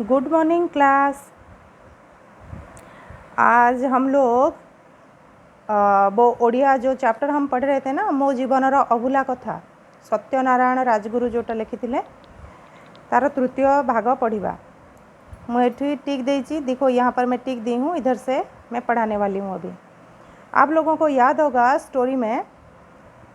Good morning class. आज हम लोग वो ओडिया जो चैप्टर हम पढ़ रहे थे ना, मो जीवन अभूला कथा सत्यनारायण राजगुरु जोटा लिखी तार तृतीय भाग पढ़ा। मुझे टिक देती, देखो यहाँ पर मैं टिक दी हूँ, इधर से मैं पढ़ाने वाली हूँ। अभी आप लोगों को याद होगा स्टोरी में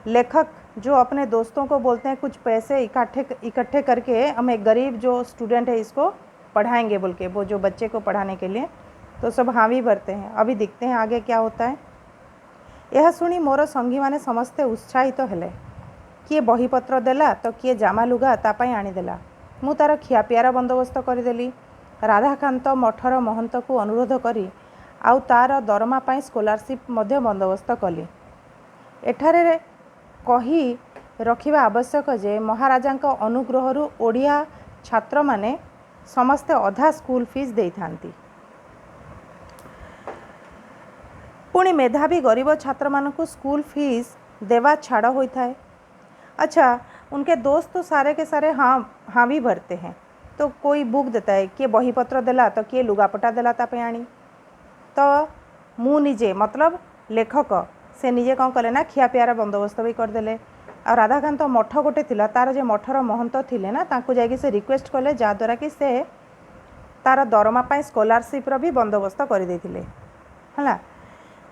लेखक जो अपने दोस्तों को बोलते हैं कुछ पैसे इकट्ठे करके हम एक गरीब जो स्टूडेंट है इसको पढ़ाएंगे बोल के, वो जो बच्चे को पढ़ाने के लिए, तो सब हाँ भी भरते हैं। अभी देखते हैं आगे क्या होता है। यह शुणी मोर संगी माने समस्ते उत्साहित हेले। किए बहीपत्र देला तो किए जामा लुगा तापाई आनीदेला। मु तार खियापियार बंदोबस्त करदेली। राधाकांत मठर महंत को अनुरोध करी आउ तार दरमा पाई स्कॉलरशिप मध्य बंदोबस्त कली। एठारे कही रखिबा आवश्यक जे महाराजांक अनुग्रहरु ओडिया छात्र माने समस्ते अधा स्कूल फीस दे थांती। पुणी मेधावी गरीब छात्र मानकु स्कूल फीस देवा छाड़ होता है। अच्छा, उनके दोस्त तो सारे के सारे हाँ भी भरते हैं। तो कोई बुक देता है, किए बहीपत्र देला तो किए लुगापटा देला तापे आनी। तो मु निजे मतलब लेखक से निजे कौन कले ना खियापियार बंदोबस्त भी करदेले। आ राधाकांत मठ गोटे थिला, तार जे मठर महंत थिले ना, तांकु जाइके से रिक्वेस्ट कले जहाँद्वारा कि से तार दरमा पाई स्कॉलरशिप भी बंदोबस्त कर देथिले। हला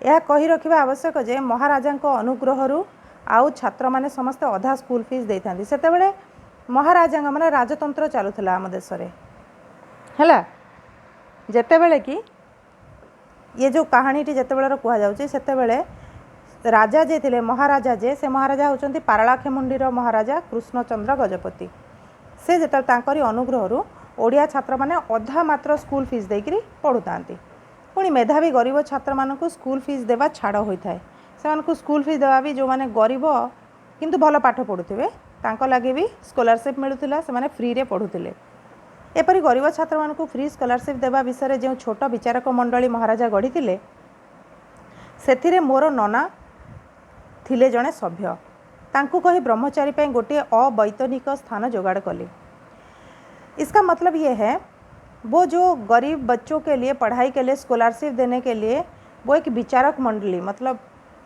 यह कही रखिबा आवश्यक जे महाराजांक अनुग्रहरु आउ छात्र माने समस्त अधा स्कूल फीस दे थांती। सेतेबेले महाराजा माने राजतंत्र चालुथला आम देश रे। हला जेतेबेले कि ये जो कहानीटी जेतेबेले कहा जाउची, सेतेबेले राजा जे थिले महाराजा जे से महाराजा होचंती पारलाखेमुंडीर महाराजा कृष्णचंद्र गजपति। से जेते तांकरी अनुग्रहरु ओडिया छात्र माने अधा मात्र स्कूल फीस देकरी पढ़ुतांती। पुणी मेधावी गरीब छात्र मानकु स्कूल फीस देवा छाड़ होता है। से मानकु स्कूल फीस देवा भी जो माने गरीब किंतु भल पाठ पढ़ुथिबे तांको लागे भी स्कॉलरशिप मिलुथिला, से माने फ्री रे पढ़ुथिले। एपरि गरीब छात्र मानकु फ्री स्कॉलरशिप देवा विषय जो छोट विचारक मंडली महाराजा गढ़ी सेथिरे मोर नना थिले जड़े सभ्य। तांकु कही ब्रह्मचारी पे गोटे अवैतनिक स्थान जोगाड़ कली। इसका मतलब ये है वो जो गरीब बच्चों के लिए पढ़ाई के लिए स्कॉलरशिप देने के लिए वो एक विचारक मंडली मतलब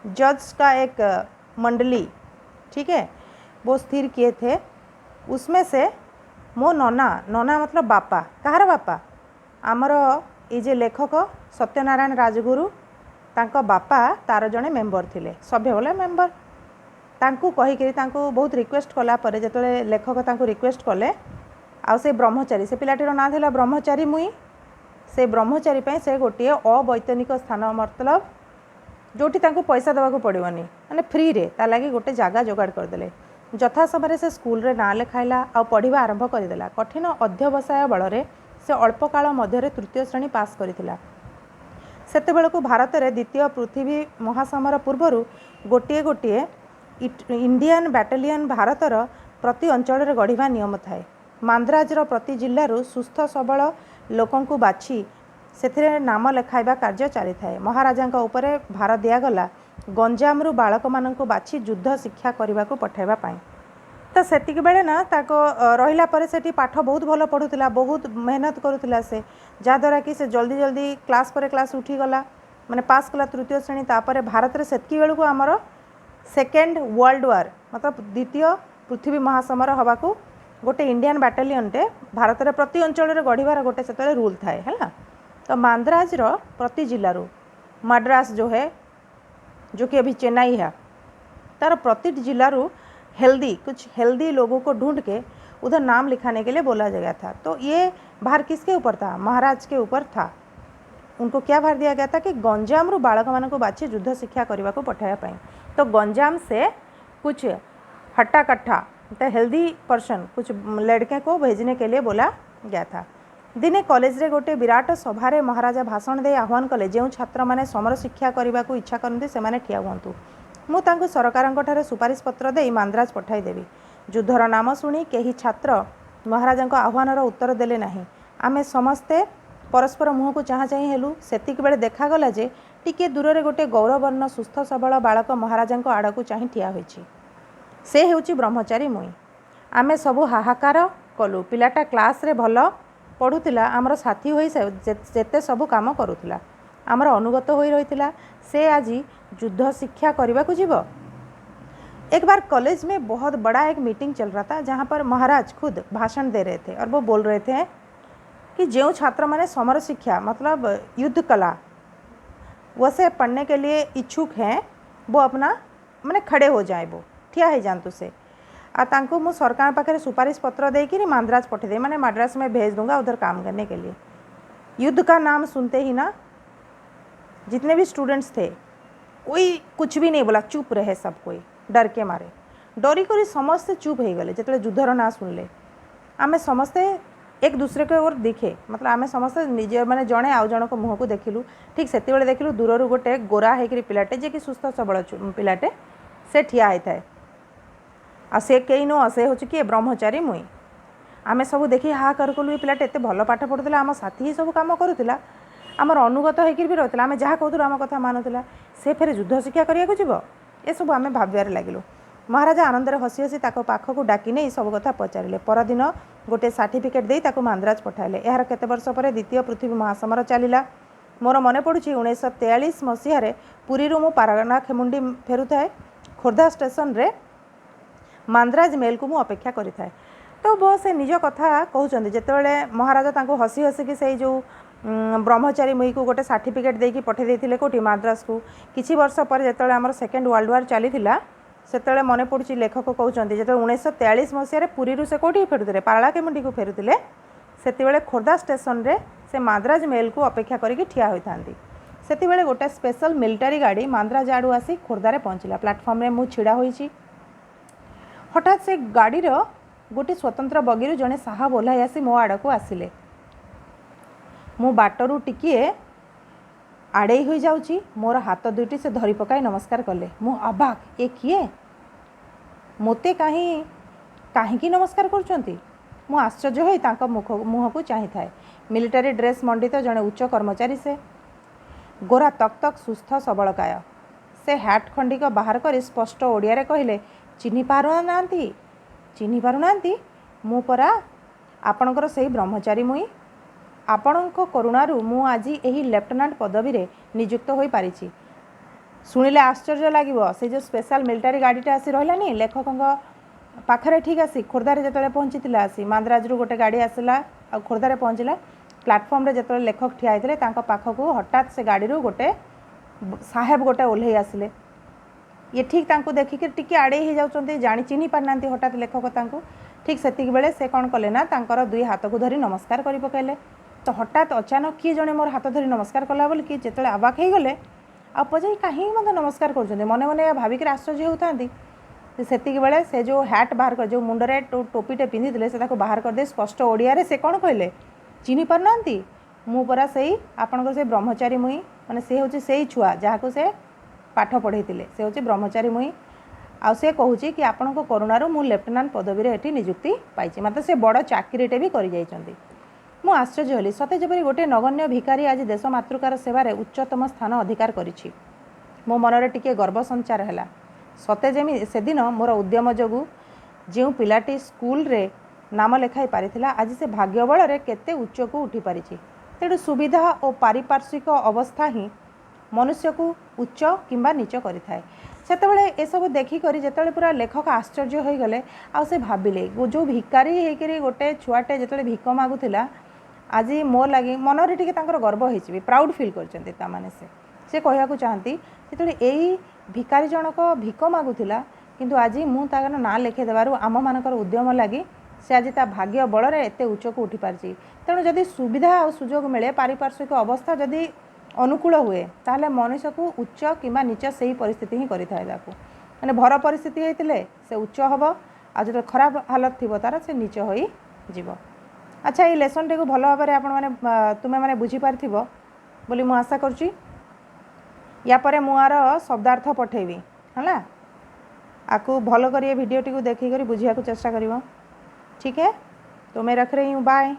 जज का एक मंडली, ठीक है, वो स्थिर किए थे। उसमें से मो नना मतलब बापा, कहार बापा, आमर ये जे लेखक सत्यनारायण राजगुरु तांको बापा तार जड़े मेम्बर थिले, सभ्य बोले मेम्बर। तांकु कहीकि तांकु बहुत रिक्वेस्ट कला परे जेतले लेखक तांकु रिक्वेस्ट कले आउ से ब्रह्मचारी, से पिलाटीर ना थिला ब्रह्मचारी मुई, से ब्रह्मचारी पे से गोटे अवैतनिक स्थान मतलब जोटी तांकु पैसा देवाक पड़ोनी माने फ्री रे ता लगी गोटे जगह जोगाड़ करदेले। यथा समय से स्कूल रे ना लिखाइला आ पढ़ा आरंभ करदेला। कठिन अध्यवसाय बल से अल्प काल मध्य तृतीय श्रेणी पास करथिला। सेतेबेलकु भारत रे द्वितीय पृथ्वी महासमर पूर्वर गोटे गोटे इंडियन बैटालियन भारतर प्रति अंचल रे गढ़िबा नियम थाए। मांद्राजर प्रति जिल्लारू सुस्थ सबल लोकंकु बाछि सेथिरे नाम लेखाइबा कार्य चली थाए। महाराजांक उपरे भार दियागला गंजामरू बालक मानंकु बाछि युद्ध शिक्षा करने को पठाइबा पाई। तो सेतिक बेले ना ताको रहिला परे सेठी पाठ बहुत भल पढ़ुथिला, बहुत मेहनत करुथिला से, जहाँद्वारा कि से जल्दी जल्दी क्लास पर क्लास उठी गला माने पास कला तृतीय श्रेणी। तापर भारत रे सेतकी बेलू आमर सेकेंड वर्ल्ड वार मतलब द्वितीय पृथ्वी महासमर हवाकू गोटे इंडियन बैटालियन टे भारत रे प्रति अंचल रे गढ़िबार गोटे सेतले रूल थाए है। तो मांद्राज रो प्रति जिल्लारू मद्रास जो है, जो कि अभी चेन्नई है, तार प्रति जिल्लारू कुछ हेल्दी लोगों को ढूंढ के उधर नाम लिखाने के लिए बोला गया था। तो ये भार किसके ऊपर था? महाराज के ऊपर था। उनको क्या भार दिया गया था कि गंजाम रू बालक मान को बाछी युद्ध शिक्षा करने को पठाया पाई। तो गंजाम से कुछ हट्टा कट्ठा तो हेल्दी पर्सन कुछ लड़के को भेजने के लिए बोला गया था। दिने कॉलेज रे गोटे विराट सभारे महाराजा भाषण दे आह्वान कले जो छात्र माने समर शिक्षा करने को इच्छा करते से माने ठिया हुअतु। मु तांको सरकार सुपारिश पत्र दे मांद्राज पठाईदेवी। युद्धर नाम शुणी कहीं छात्र महाराजा आह्वानर उत्तर देले नहीं। आमे समस्ते परस्पर मुह को चाहाँ चाहीं हेलु। सेतिक बेले देखागला जे टिके दूर रे गोटे गौरवर्ण सुस्थ सबल बालक महाराजा आड़ को चाहीं ठिया होइछि। से हेउछि ब्रह्मचारी मुई। आमे सबु हाहाकार कलु। पिलाटा क्लास रे भल पढ़ुला आमर साथी हो जेते सब काम करुला आमर अनुगत हो रही से आज युद्ध शिक्षा करने को जीव। एक बार कॉलेज में बहुत बड़ा एक मीटिंग चल रहा था जहाँ पर महाराज खुद भाषण दे रहे थे और वो बोल रहे थे कि जो छात्र मैंने समर शिक्षा मतलब युद्ध कला वो से पढ़ने के लिए इच्छुक हैं वो अपना माने खड़े हो जाए, वो ठिया हो जातु से तांको मु सरकार पाखे सुपारिश पत्र देकर माद्रास पठेदे माने मद्रास में भेज दूंगा उधर काम करने के लिए। युद्ध का नाम सुनते ही ना जितने भी स्टूडेंट्स थे कोई कुछ भी नहीं बोला, चुप रहे सब कोई डर के मारे डरी कर समस्ते चुप हो गले। जो युद्धर ना सुनले आमे समस्ते एक दूसरे के ओर देखे मतलब आमे समस्ते निज माने जड़े आउ जन को मुह को देखिलु। ठीक से देखिलु दूर गोटे गोरा होकर पिलाटे जे कि सुस्थ सबल पिलाटे से ठिया होता है आ से कई नुह से हूँ किए ब्रह्मचारी मुई। आमे सब देखी हा कर कलु पिलाटे एत भल पाठ पढ़ुला आम साथी ही सब कम करूला आमर अनुगत होकर भी रही आम जहाँ कहूँ आम कथा मानुला से फेर युद्ध शिक्षा करने जीव ये सब आम भाबार लगिलु। महाराजा आनंदर हसी हसी ताको पाखक डाकी नहीं सब कथा पचारे परदिन गोटे सर्टिफिकेट दे ताको माद्राज पठाइले। यार केते वर्ष पर द्वितीय पृथ्वी महासमर चलिला। मोर मन पड़ुछि 1943 मसीह पुरी मु पारगानाखेमुंडी फेरुए खोर्धा स्टेशन रे माद्राज मेल को मु अपेक्षा करिथाए। तो वो से निज कथा कहते जितेबाला महाराजा तांको हसी हसिकी से जो ब्रह्मचारी मुई को गोटे सर्टिफिकेट देकी पठे देथिले कोठी माद्रास को। किछि वर्ष पर जितेबाला आमर सेकेंड वर्ल्ड वार चलीथिला सेतेबेले मन पड़ुछि लेखक कहते जो 1943 मसीह पुरी से कौटी फेरुते पारगानाखेमुंडी को फेरुते सेतिबेले खोर्धा स्टेशन रे से माद्राज मेल को अपेक्षा करिकी ठिया होइथांती। सेतिबेले गोटे स्पेशल मिलिटारी गाड़ी माद्राज आड़ू आसी खोर्धारे पहुँचला। प्लाटफर्म रे मु छिड़ा होइछि। हठात से गाड़ीर गोटे स्वतंत्र बगीरु जड़े साहब ओह्लाई आसी मो आड़ को आसिले। मु बाटरू टिकिए आड़े हो जाउची मोर हाथ दुईटी से धरी पकाई नमस्कार कले। मु अबाक ए किए मोते कहीं नमस्कार करछंती। मु आश्चर्य होई तांका मुह को चाही थाए। मिलिटारी ड्रेस मंडित जड़े उच्च कर्मचारी से गोरा तक तक सुस्थ सबलकाय से हैट खंडिक बाहर कर स्पष्ट ओडिया रे कहले चिन्ही पारुनांती मु परा आपणकर सही ब्रह्मचारी मुई। आपणक करुणारू मु आज यही लेफ्टिनेंट पदवी रे नियुक्त होई पारिछि। सुनिले आश्चर्य लागिबो से जो स्पेशल मिलिटारी गाड़ीटा आसी रहलानी लेखक पाखरे ठीक आसी खोर्धारे जतले पहुँची आसी माद्राज रू गोटे गाड़ी आसला आ खोर्धारे पहुँचला। प्लाटफर्म रे जतले लेखक ठिया होइतले तांका पाखकू हठात से गाड़ी रू गोटे साहेब गोटे ओल्है आसिले। ये ठीक तांको देखिक टिके आड़े ही जाउचंती जानी चिन्ही पारनांती हठात लेखक तांको। ठीक सेतिक बेले से कौन कले ना तांकर दुई हाथ को धरी नमस्कार करि पकाइले। तो हठात अचानक किए जड़े मोर हाथ धरी नमस्कार कला बोल कि जिते अबाक हो गले आ पचारि कहीं मत नमस्कार कर मने मने भाविक आश्चर्य होती। सेतिक बेले से जो हैट बाहर कर जो मुंडरे टोपीटे पिंधि से बाहर करदे स्पष्ट ओडिया से कौन कहले चिन्ही पारनांती मु परा से आपणकर से ब्रह्मचारी मुई माने से हूँ से छुआ जहाँ को से पाठ पढ़े से हूँ ब्रह्मचारी मुई। आ से कहूँ कि आपण करुणारू मु लेफ्टिनेंट पदवी रे नियुक्ति पाई मात्र से बड़ चाकरीटे भी कर जाइछंती। मु आश्चर्य हली सते जेपरि गोटे नगण्य भिकारी आज देश मातृकार सेवार उच्चतम स्थान अधिकार करिछि। मो मनरे टिके गर्व संचार हैला। सते जेमि सेदिन मोर उद्यम जोगु जो पिलाटी स्कूल रे नाम लेखाई पारिथिला आज से भाग्य बल रे केते उच्च को उठी पारिछि। तेणु सुविधा और पारिपार्श्विक अवस्था ही मनुष्य को उच्च किंबा नीच करिथाए। सेतेबेले ए सब देखिक जिते पूरा लेखक आश्चर्य हो गले आ से भाविले जो भिकारी होकर गोटे छुआटे जिते भिक मागुला आज मो लगी मनरे टिके तांकर गर्व होइछि प्राउड फील करछन्ते तामाने से कहया चाहती जिते यही भिकारी जनक भिक मागुला किंतु आज मु तार ना लेखे देबारु आम मानकर उद्यम लगी से आज ता भाग्य बल रे एते उच्च को उठी पारछि। तेणु जदि सुविधा और सुजोग मिले पारिपार्श्विक अवस्था जदि अनुकूल हुए ताहले मनुष्य को उच्च किंबा नीच से परिस्थिति ही करिथाय ताकू माने भर परिस्थिति होइतिले से उच्च हबो आ जो खराब हालत थिबो तार से नीच होई जीवो। अच्छा ये लेसन टे को भल भाव में आपण मैंने तुम्हें मैंने बुझी पारिथिबो बोली मु आशा करुच्ची। या परे मु आर शब्दार्थ पठेबी है आपको भल कर वीडियो टी देखिक बुझिया को चेष्टा करिवो। ठीक है तो मैं रख रही हूँ बाय।